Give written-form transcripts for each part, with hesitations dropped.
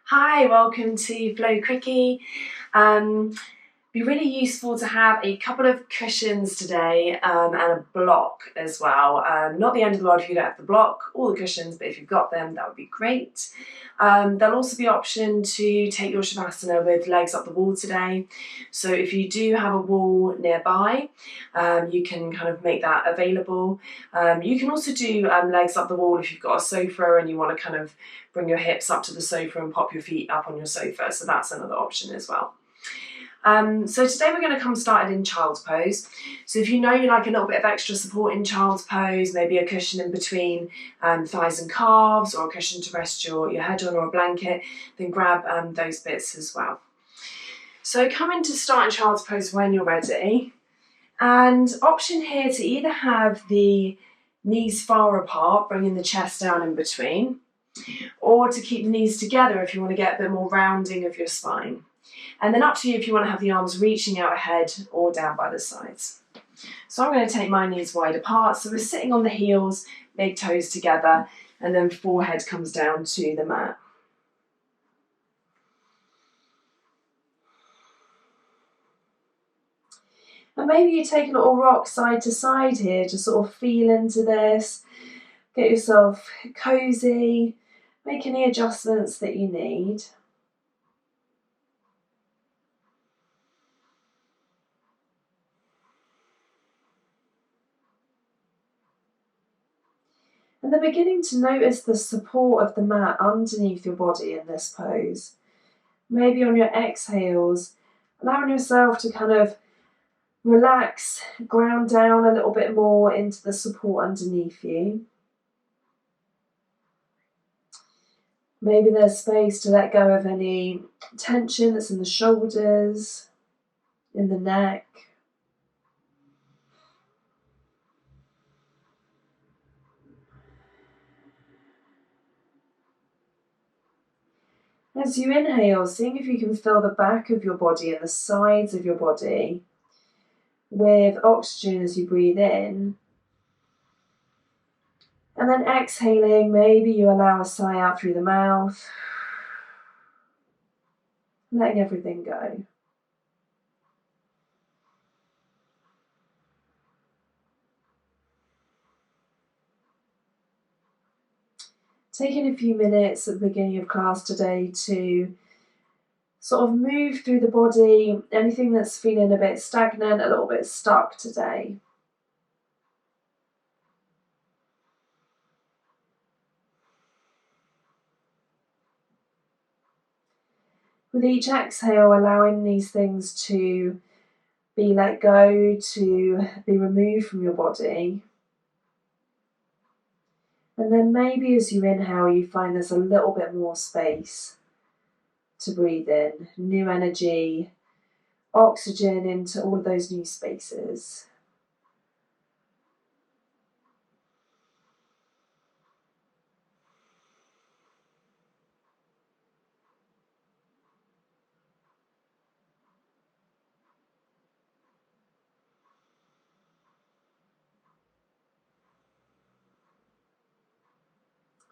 Hi, welcome to Flow Quickie. Be really useful to have a couple of cushions today and a block as well. Not the end of the world if you don't have the block or the cushions, but if you've got them, that would be great. There'll also be option to take your Shavasana with legs up the wall today. So if you do have a wall nearby, you can kind of make that available. You can also do legs up the wall if you've got a sofa and you want to kind of bring your hips up to the sofa and pop your feet up on your sofa. So that's another option as well. So today we're going to come started in child's pose. So if you know you like a little bit of extra support in child's pose, maybe a cushion in between thighs and calves, or a cushion to rest your head on, or a blanket, then grab those bits as well. So come into start in child's pose when you're ready. And option here to either have the knees far apart, bringing the chest down in between, or to keep the knees together if you want to get a bit more rounding of your spine. And then up to you if you want to have the arms reaching out ahead or down by the sides. So I'm going to take my knees wide apart. So we're sitting on the heels, big toes together, and then forehead comes down to the mat. And maybe you take a little rock side to side here to sort of feel into this. Get yourself cozy, make any adjustments that you need. And then beginning to notice the support of the mat underneath your body in this pose. Maybe on your exhales, allowing yourself to kind of relax, ground down a little bit more into the support underneath you. Maybe there's space to let go of any tension that's in the shoulders, in the neck. As you inhale, seeing if you can fill the back of your body and the sides of your body with oxygen as you breathe in. And then exhaling, maybe you allow a sigh out through the mouth, letting everything go. Taking a few minutes at the beginning of class today to sort of move through the body, anything that's feeling a bit stagnant, a little bit stuck today. With each exhale, allowing these things to be let go, to be removed from your body. And then maybe as you inhale, you find there's a little bit more space to breathe in, new energy, oxygen into all of those new spaces.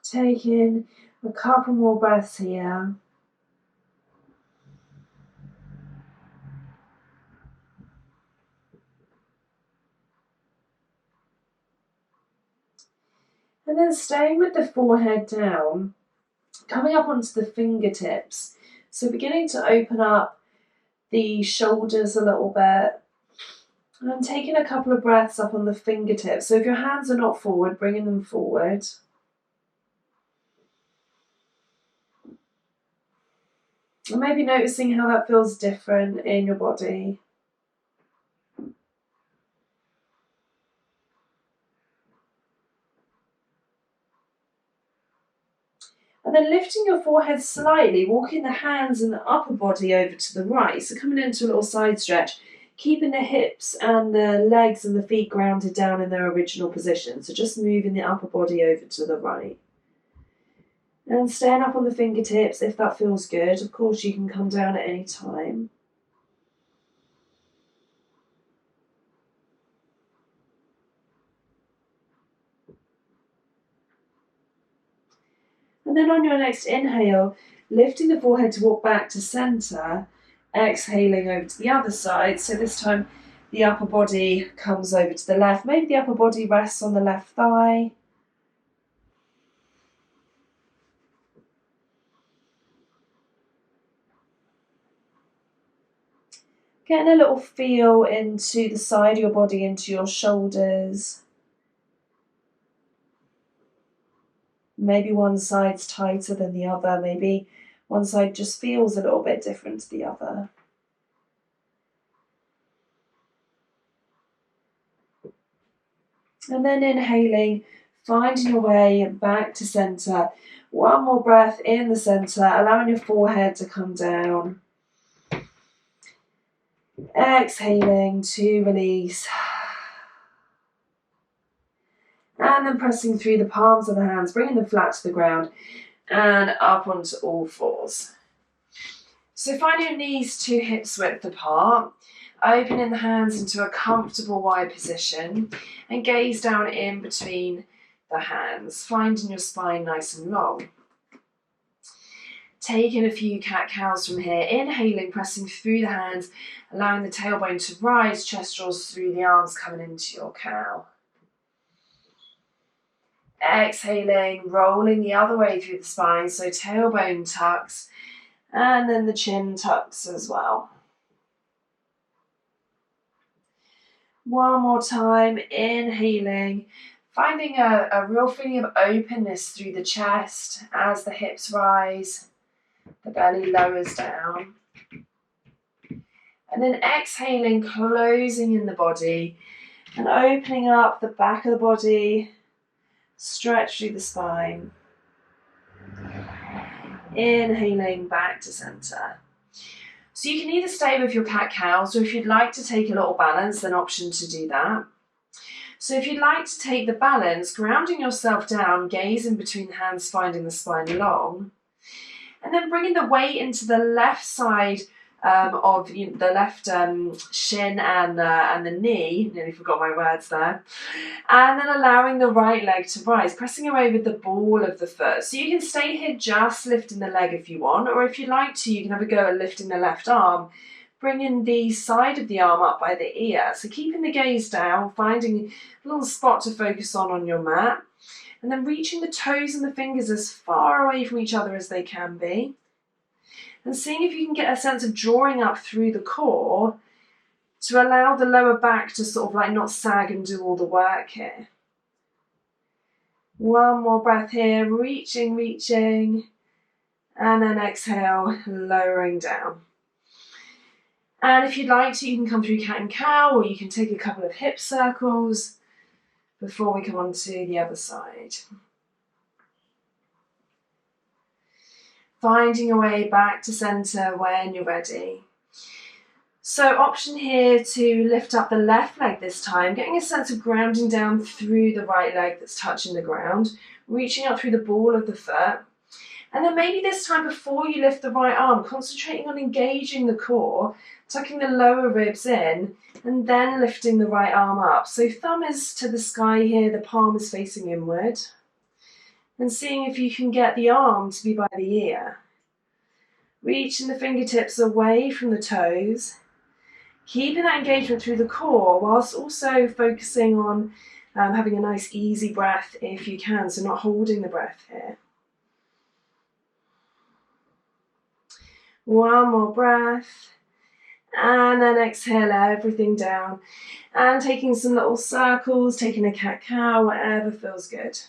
Take in a couple more breaths here. And then staying with the forehead down, coming up onto the fingertips. So beginning to open up the shoulders a little bit. And taking a couple of breaths up on the fingertips. So if your hands are not forward, bringing them forward. And maybe noticing how that feels different in your body. And then lifting your forehead slightly, walking the hands and the upper body over to the right. So coming into a little side stretch, keeping the hips and the legs and the feet grounded down in their original position. So just moving the upper body over to the right. And staying up on the fingertips if that feels good. Of course, you can come down at any time. And then on your next inhale, lifting the forehead to walk back to center, exhaling over to the other side. So this time the upper body comes over to the left. Maybe the upper body rests on the left thigh. Getting a little feel into the side of your body, into your shoulders. Maybe one side's tighter than the other. Maybe one side just feels a little bit different to the other. And then inhaling, finding your way back to center. One more breath in the center, allowing your forehead to come down. Exhaling to release. And then pressing through the palms of the hands, bringing them flat to the ground and up onto all fours. So find your knees to hips width apart, opening the hands into a comfortable wide position and gaze down in between the hands, finding your spine nice and long. Taking a few cat-cows from here, inhaling, pressing through the hands, allowing the tailbone to rise, chest draws through the arms, coming into your cow. Exhaling, rolling the other way through the spine, so tailbone tucks, and then the chin tucks as well. One more time, inhaling, finding a real feeling of openness through the chest as the hips rise, the belly lowers down. And then exhaling, closing in the body and opening up the back of the body, stretch through the spine. Inhaling back to center. So you can either stay with your cat-cows, or if you'd like to take a little balance, an option to do that. So if you'd like to take the balance, grounding yourself down, gaze in between the hands, finding the spine long, and then bringing the weight into the left side of the left shin and the knee, nearly forgot my words there, and then allowing the right leg to rise, pressing away with the ball of the foot. So you can stay here just lifting the leg if you want, or if you like to, you can have a go at lifting the left arm, bringing the side of the arm up by the ear. So keeping the gaze down, finding a little spot to focus on your mat, and then reaching the toes and the fingers as far away from each other as they can be. And seeing if you can get a sense of drawing up through the core to allow the lower back to sort of like not sag and do all the work here. One more breath here, reaching, and then exhale, lowering down. And if you'd like to, you can come through cat and cow, or you can take a couple of hip circles before we come on to the other side. Finding your way back to center when you're ready. So option here to lift up the left leg this time, getting a sense of grounding down through the right leg that's touching the ground, reaching up through the ball of the foot. And then maybe this time before you lift the right arm, concentrating on engaging the core, tucking the lower ribs in, and then lifting the right arm up. So thumb is to the sky here, the palm is facing inward. And seeing if you can get the arm to be by the ear. Reaching the fingertips away from the toes. Keeping that engagement through the core whilst also focusing on having a nice easy breath if you can, so not holding the breath here. One more breath. And then exhale everything down. And taking some little circles, taking a cat-cow, whatever feels good.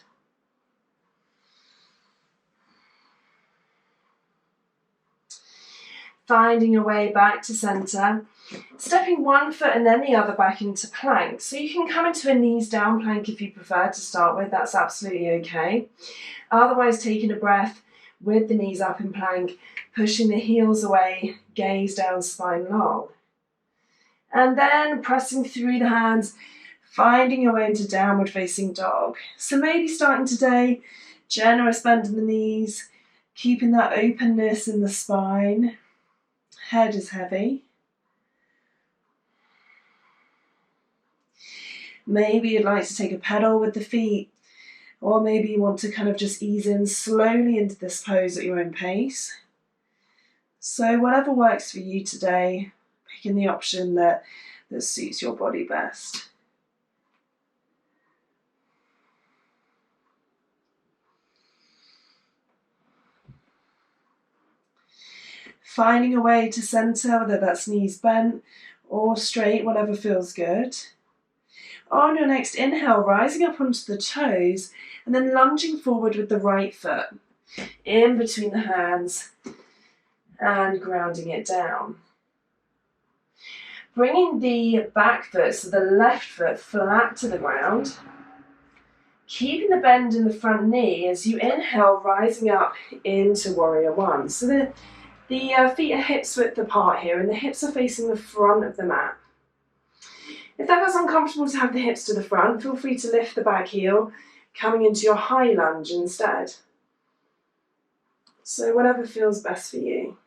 Finding your way back to center, stepping one foot and then the other back into plank. So you can come into a knees down plank if you prefer to start with, that's absolutely okay. Otherwise, taking a breath with the knees up in plank, pushing the heels away, gaze down, spine long. And then pressing through the hands, finding your way into downward facing dog. So maybe starting today, generous bend in the knees, keeping that openness in the spine. Head is heavy. Maybe you'd like to take a pedal with the feet, or maybe you want to kind of just ease in slowly into this pose at your own pace. So whatever works for you today, picking the option that suits your body best. Finding a way to center, whether that's knees bent or straight, whatever feels good. On your next inhale, rising up onto the toes and then lunging forward with the right foot in between the hands and grounding it down. Bringing the back foot, so the left foot, flat to the ground. Keeping the bend in the front knee as you inhale, rising up into Warrior One. So the feet are hips width apart here and the hips are facing the front of the mat. If that feels uncomfortable to have the hips to the front, feel free to lift the back heel, coming into your high lunge instead. So whatever feels best for you.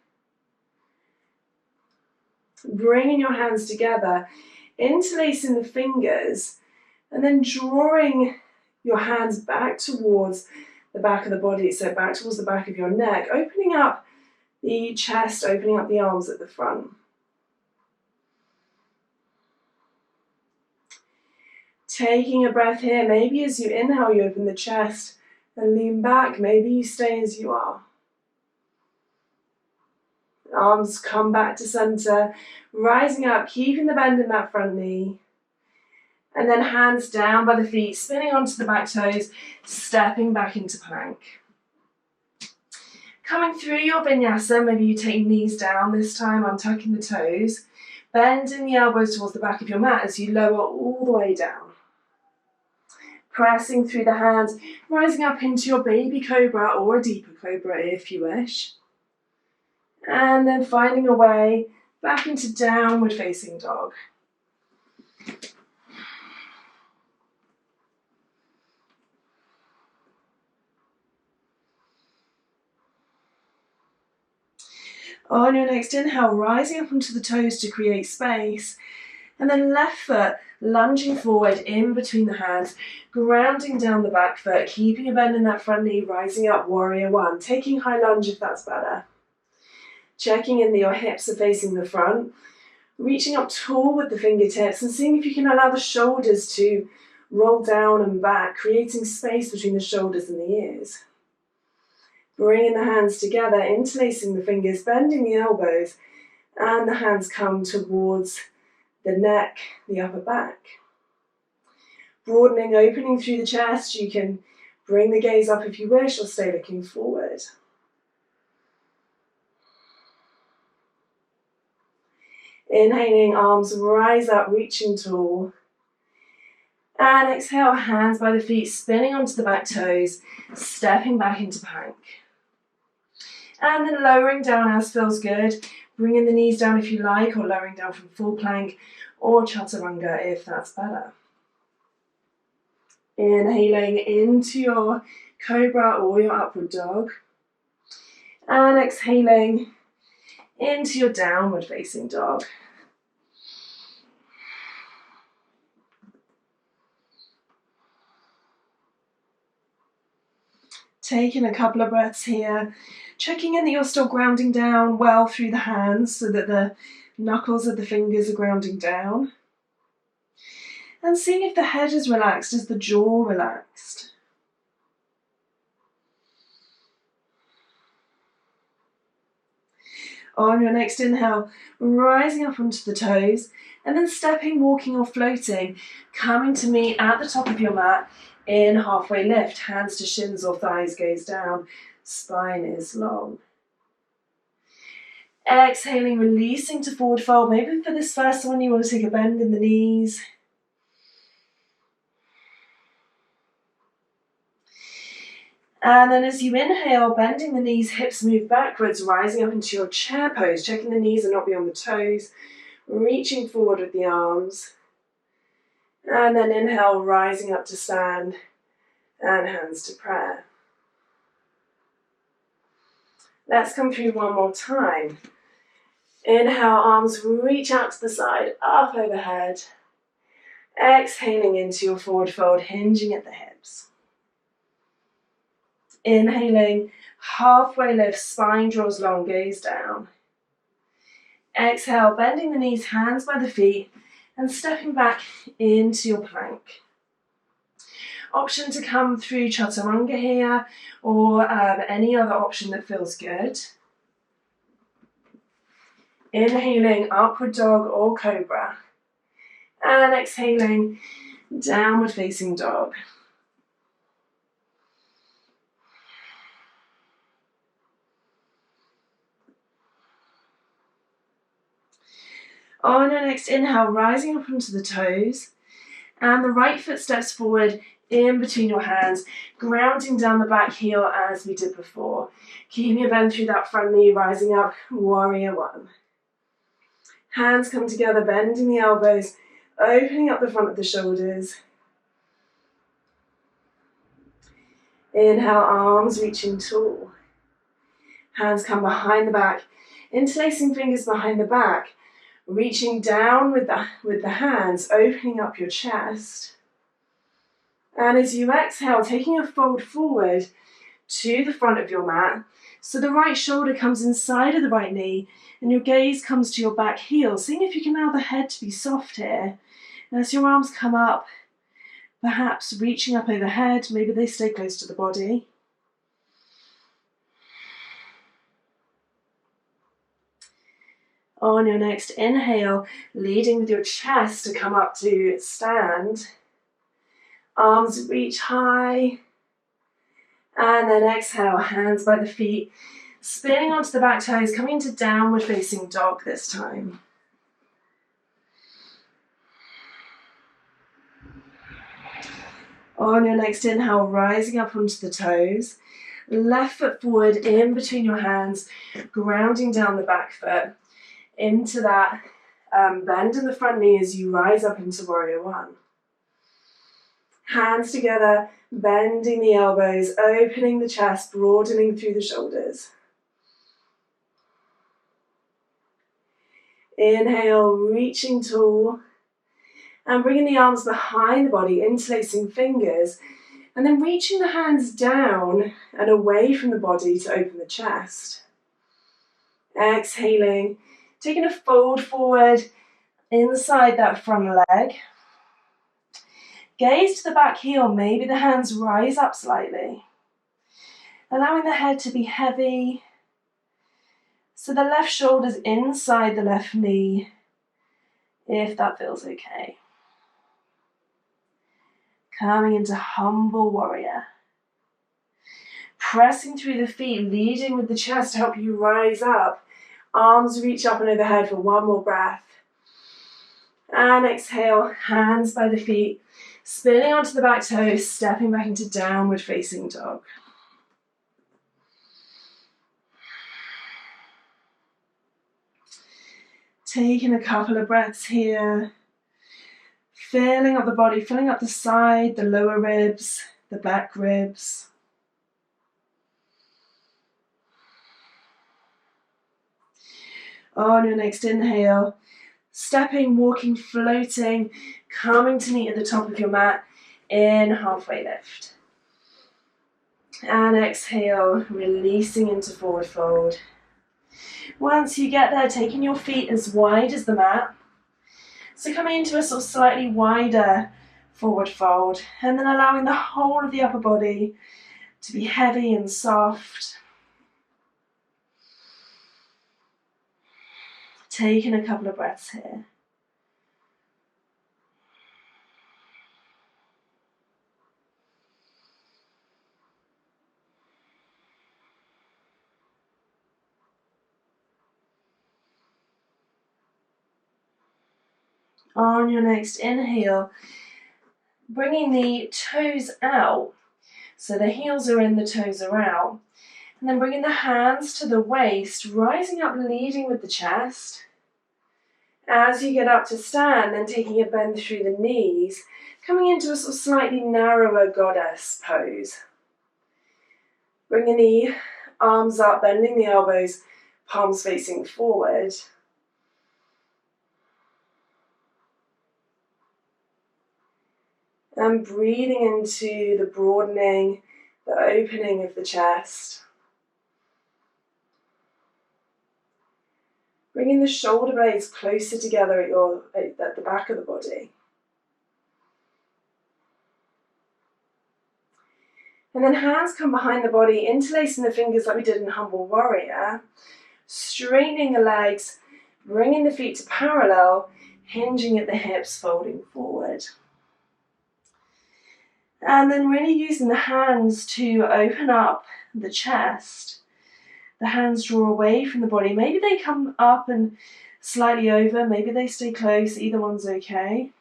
Bringing your hands together, interlacing the fingers, and then drawing your hands back towards the back of the body, so back towards the back of your neck, opening up the chest, opening up the arms at the front. Taking a breath here, maybe as you inhale, you open the chest and lean back, maybe you stay as you are. Arms come back to center, rising up, keeping the bend in that front knee. And then hands down by the feet, spinning onto the back toes, stepping back into plank. Coming through your vinyasa, maybe you take knees down this time, untucking the toes, bending the elbows towards the back of your mat as you lower all the way down. Pressing through the hands, rising up into your baby cobra or a deeper cobra if you wish. And then finding a way back into downward facing dog. On your next inhale, rising up onto the toes to create space. And then left foot lunging forward in between the hands, grounding down the back foot, keeping a bend in that front knee, rising up, Warrior One. Taking high lunge if that's better. Checking in that your hips are facing the front. Reaching up tall with the fingertips and seeing if you can allow the shoulders to roll down and back, creating space between the shoulders and the ears. Bringing the hands together, interlacing the fingers, bending the elbows, and the hands come towards the neck, the upper back. Broadening, opening through the chest. You can bring the gaze up if you wish or stay looking forward. Inhaling, arms rise up, reaching tall. And exhale, hands by the feet, spinning onto the back toes, stepping back into plank. And then lowering down as feels good, bringing the knees down if you like, or lowering down from full plank, or chaturanga if that's better. Inhaling into your cobra or your upward dog. And exhaling into your downward facing dog. Taking a couple of breaths here, checking in that you're still grounding down well through the hands so that the knuckles of the fingers are grounding down. And seeing if the head is relaxed, is the jaw relaxed? On your next inhale, rising up onto the toes, and then stepping, walking or floating, coming to meet at the top of your mat in halfway lift, hands to shins or thighs, gaze down, spine is long. Exhaling, releasing to forward fold. Maybe for this first one you want to take a bend in the knees. And then as you inhale, bending the knees, hips move backwards, rising up into your chair pose, checking the knees are not beyond the toes, reaching forward with the arms. And then inhale, rising up to stand and hands to prayer. Let's come through one more time. Inhale, arms reach out to the side, up overhead. Exhaling into your forward fold, hinging at the hips. Inhaling, halfway lift, spine draws long, gaze down. Exhale, bending the knees, hands by the feet, and stepping back into your plank. Option to come through chaturanga here, or any other option that feels good. Inhaling, upward dog or cobra. And exhaling, downward facing dog. On your next inhale, rising up onto the toes, and the right foot steps forward in between your hands, grounding down the back heel as we did before. Keeping a bend through that front knee, rising up, warrior one. Hands come together, bending the elbows, opening up the front of the shoulders. Inhale, arms reaching tall. Hands come behind the back, interlacing fingers behind the back, reaching down with the hands, opening up your chest. And as you exhale, taking a fold forward to the front of your mat, so the right shoulder comes inside of the right knee, and your gaze comes to your back heel, seeing if you can allow the head to be soft here. And as your arms come up, perhaps reaching up overhead, maybe they stay close to the body. On your next inhale, leading with your chest to come up to stand. Arms reach high. And then exhale, hands by the feet, spinning onto the back toes, coming into downward facing dog this time. On your next inhale, rising up onto the toes, left foot forward in between your hands, grounding down the back foot into that bend in the front knee as you rise up into warrior one. Hands together, bending the elbows, opening the chest, broadening through the shoulders. Inhale, reaching tall, and bringing the arms behind the body, interlacing fingers, and then reaching the hands down and away from the body to open the chest. Exhaling, taking a fold forward inside that front leg. Gaze to the back heel, maybe the hands rise up slightly. Allowing the head to be heavy. So the left shoulder's inside the left knee, if that feels okay. Coming into humble warrior. Pressing through the feet, leading with the chest to help you rise up. Arms reach up and overhead for one more breath. And exhale, hands by the feet, spinning onto the back toes, stepping back into downward facing dog. Taking a couple of breaths here, filling up the body, filling up the side, the lower ribs, the back ribs. On your next inhale, stepping, walking, floating, coming to meet at the top of your mat in halfway lift. And exhale, releasing into forward fold. Once you get there, taking your feet as wide as the mat. So coming into a sort of slightly wider forward fold, and then allowing the whole of the upper body to be heavy and soft. Taking a couple of breaths here. On your next inhale, bringing the toes out, so the heels are in, the toes are out, and then bringing the hands to the waist, rising up, leading with the chest. As you get up to stand, then taking a bend through the knees, coming into a sort of slightly narrower goddess pose. Bringing the arms up, bending the elbows, palms facing forward. And breathing into the broadening, the opening of the chest. Bringing the shoulder blades closer together at the back of the body. And then hands come behind the body, interlacing the fingers like we did in Humble Warrior. Straightening the legs, bringing the feet to parallel, hinging at the hips, folding forward. And then really using the hands to open up the chest. The hands draw away from the body. Maybe they come up and slightly over, maybe they stay close, either one's okay.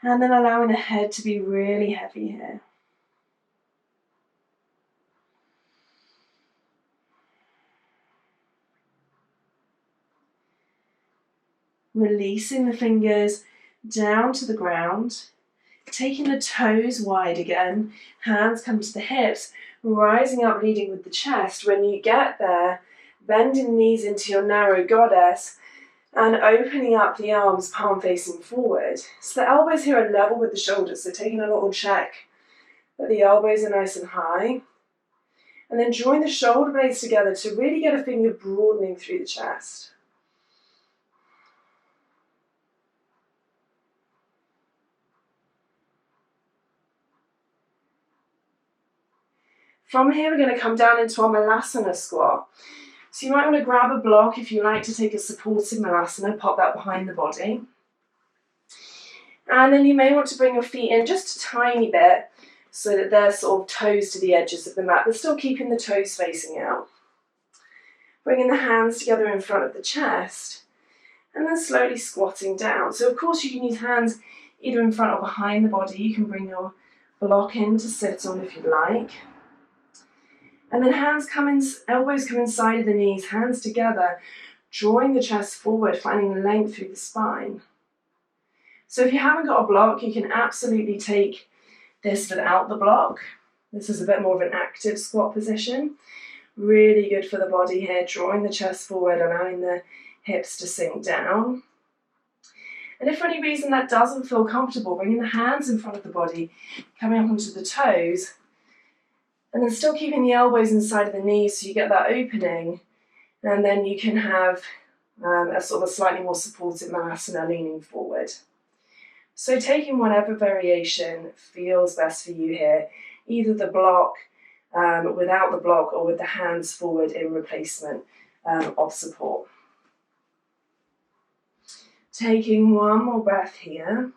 And then allowing the head to be really heavy here. Releasing the fingers down to the ground. Taking the toes wide again. Hands come to the hips. Rising up, leading with the chest. When you get there, bending the knees into your narrow goddess and opening up the arms, palm facing forward. So the elbows here are level with the shoulders, so taking a little check that the elbows are nice and high. And then drawing the shoulder blades together to really get a finger broadening through the chest. From here, we're going to come down into our Melasana Squat. So you might want to grab a block if you like to take a supported Melasana, pop that behind the body. And then you may want to bring your feet in just a tiny bit so that they're sort of toes to the edges of the mat, but still keeping the toes facing out. Bringing the hands together in front of the chest and then slowly squatting down. So of course you can use hands either in front or behind the body. You can bring your block in to sit on if you'd like. And then hands come in, elbows come inside of the knees, hands together, drawing the chest forward, finding the length through the spine. So if you haven't got a block, you can absolutely take this without the block. This is a bit more of an active squat position. Really good for the body here, drawing the chest forward, allowing the hips to sink down. And if for any reason that doesn't feel comfortable, bringing the hands in front of the body, coming up onto the toes, and then still keeping the elbows inside of the knees so you get that opening. And then you can have a sort of a slightly more supported Melasana leaning forward. So taking whatever variation feels best for you here, either the block, without the block, or with the hands forward in replacement of support. Taking one more breath here.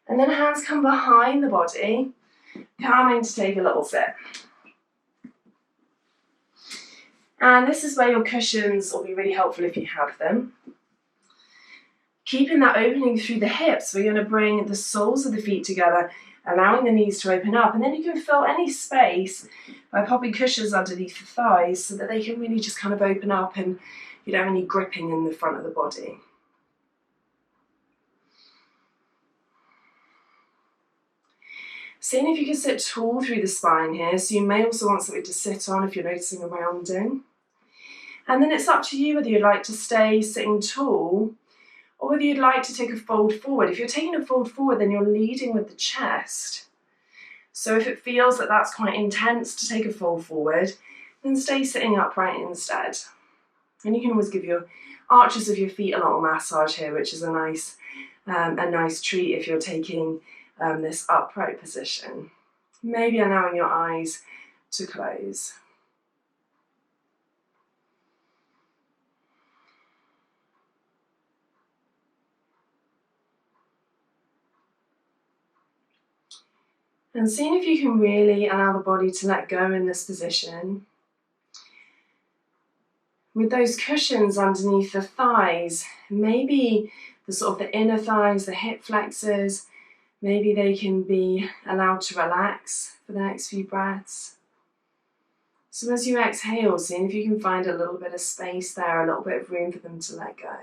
And then hands come behind the body, coming to take a little sip. And this is where your cushions will be really helpful if you have them. Keeping that opening through the hips, we're going to bring the soles of the feet together, allowing the knees to open up. And then you can fill any space by popping cushions underneath the thighs so that they can really just kind of open up and you don't have any gripping in the front of the body. Seeing if you can sit tall through the spine here, so you may also want something to sit on if you're noticing a rounding. And then it's up to you whether you'd like to stay sitting tall or whether you'd like to take a fold forward. If you're taking a fold forward, then you're leading with the chest. So if it feels that that's quite intense to take a fold forward, then stay sitting upright instead. And you can always give your arches of your feet a little massage here, which is a nice treat if you're taking this upright position. Maybe allowing your eyes to close. And seeing if you can really allow the body to let go in this position. With those cushions underneath the thighs, maybe the sort of the inner thighs, the hip flexors, maybe they can be allowed to relax for the next few breaths. So as you exhale, seeing if you can find a little bit of space there, a little bit of room for them to let go.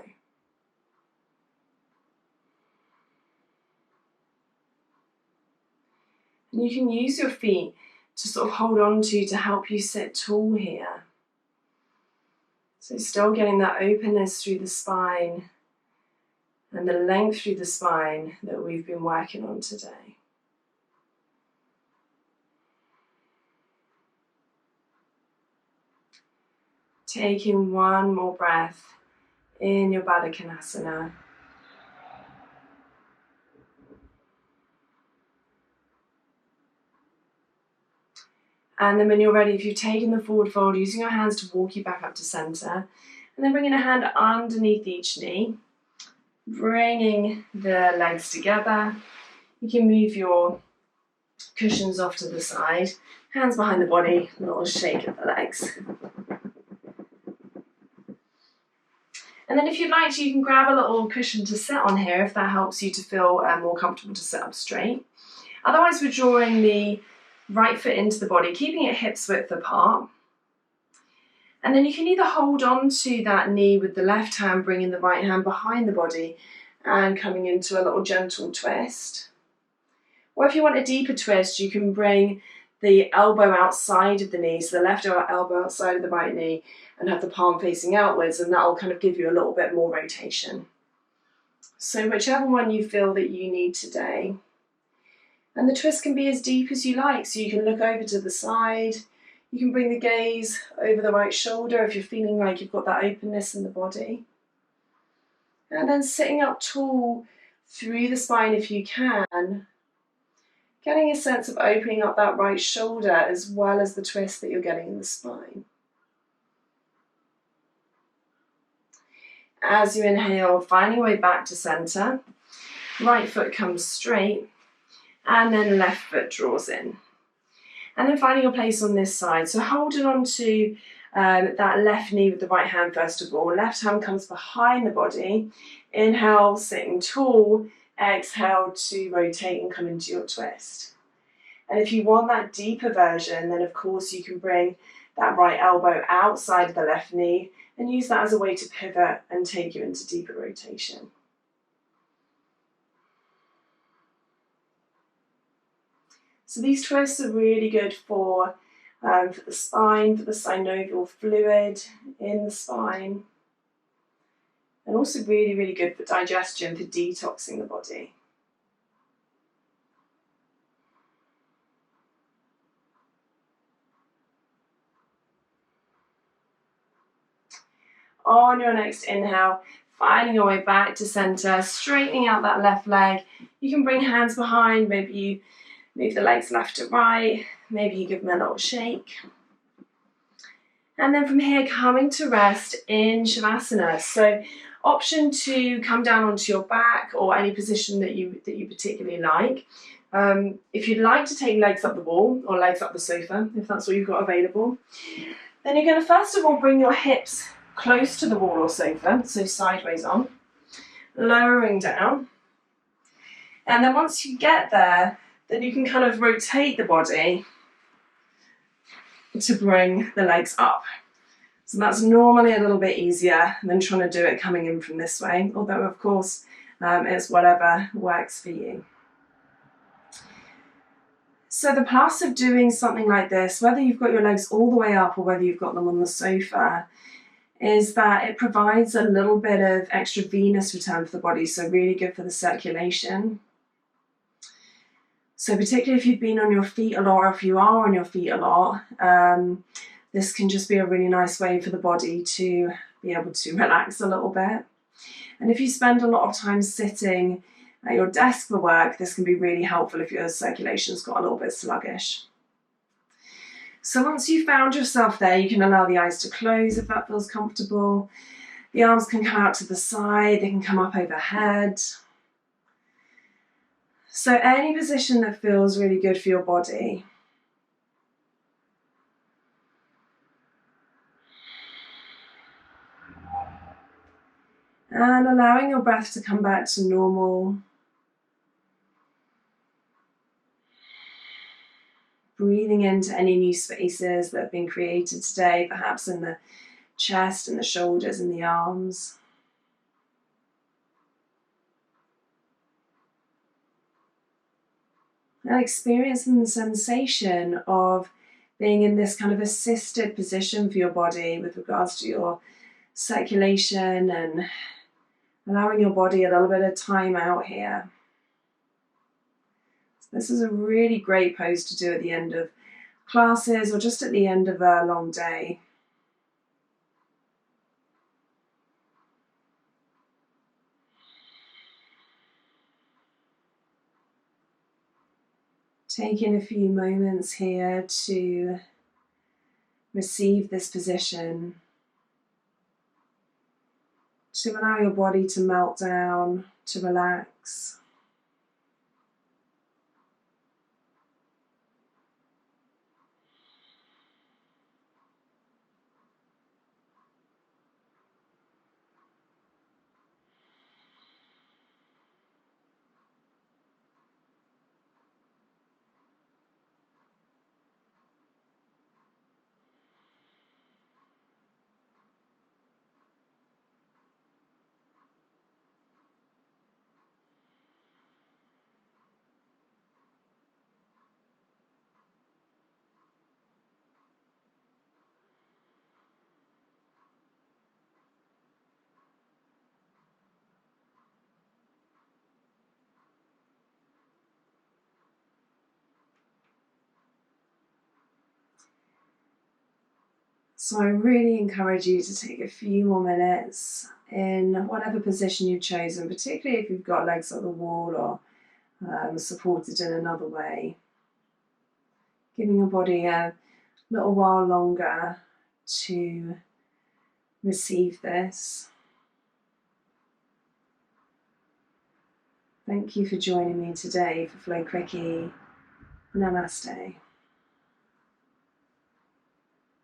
And you can use your feet to sort of hold on to help you sit tall here. So still getting that openness through the spine and the length through the spine that we've been working on today. Taking one more breath in your Baddha Konasana. And then when you're ready, if you've taken the forward fold, using your hands to walk you back up to center, and then bringing a hand underneath each knee, bringing the legs together. You can move your cushions off to the side, hands behind the body, a little shake of the legs. And then if you'd like to, you can grab a little cushion to sit on here if that helps you to feel more comfortable to sit up straight. Otherwise, we're drawing the right foot into the body, keeping it hips width apart. And then you can either hold on to that knee with the left hand, bringing the right hand behind the body and coming into a little gentle twist. Or if you want a deeper twist, you can bring the elbow outside of the knee, so the left elbow outside of the right knee, and have the palm facing outwards, and that will kind of give you a little bit more rotation. So whichever one you feel that you need today. And the twist can be as deep as you like, so you can look over to the side, you can bring the gaze over the right shoulder if you're feeling like you've got that openness in the body. And then sitting up tall through the spine if you can, getting a sense of opening up that right shoulder as well as the twist that you're getting in the spine. As you inhale, finding your way back to center, right foot comes straight, and then left foot draws in. And then finding your place on this side. So holding on to that left knee with the right hand first of all. Left hand comes behind the body. Inhale, sitting tall. Exhale to rotate and come into your twist. And if you want that deeper version, then of course you can bring that right elbow outside of the left knee and use that as a way to pivot and take you into deeper rotation. So these twists are really good for the spine, for the synovial fluid in the spine, and also really, really good for digestion, for detoxing the body. On your next inhale, finding your way back to center, straightening out that left leg. You can bring hands behind, maybe you move the legs left to right, maybe you give them a little shake. And then from here, coming to rest in Shavasana. So option to come down onto your back or any position that you particularly like. If you'd like to take legs up the wall or legs up the sofa, if that's all you've got available, then you're going to first of all bring your hips close to the wall or sofa, so sideways on, lowering down. And then once you get there, then you can kind of rotate the body to bring the legs up. So that's normally a little bit easier than trying to do it coming in from this way, although of course it's whatever works for you. So the plus of doing something like this, whether you've got your legs all the way up or whether you've got them on the sofa, is that it provides a little bit of extra venous return for the body, so really good for the circulation. So particularly if you've been on your feet a lot, or if you are on your feet a lot, this can just be a really nice way for the body to be able to relax a little bit. And if you spend a lot of time sitting at your desk for work, this can be really helpful if your circulation's got a little bit sluggish. So once you've found yourself there, you can allow the eyes to close if that feels comfortable. The arms can come out to the side, they can come up overhead. So any position that feels really good for your body. And allowing your breath to come back to normal. Breathing into any new spaces that have been created today, perhaps in the chest and the shoulders and the arms. And experiencing the sensation of being in this kind of assisted position for your body with regards to your circulation and allowing your body a little bit of time out here. So this is a really great pose to do at the end of classes or just at the end of a long day. Taking a few moments here to receive this position, to allow your body to melt down, to relax. So I really encourage you to take a few more minutes in whatever position you've chosen, particularly if you've got legs at the wall or supported in another way. Giving your body a little while longer to receive this. Thank you for joining me today for Flow Quickie. Namaste.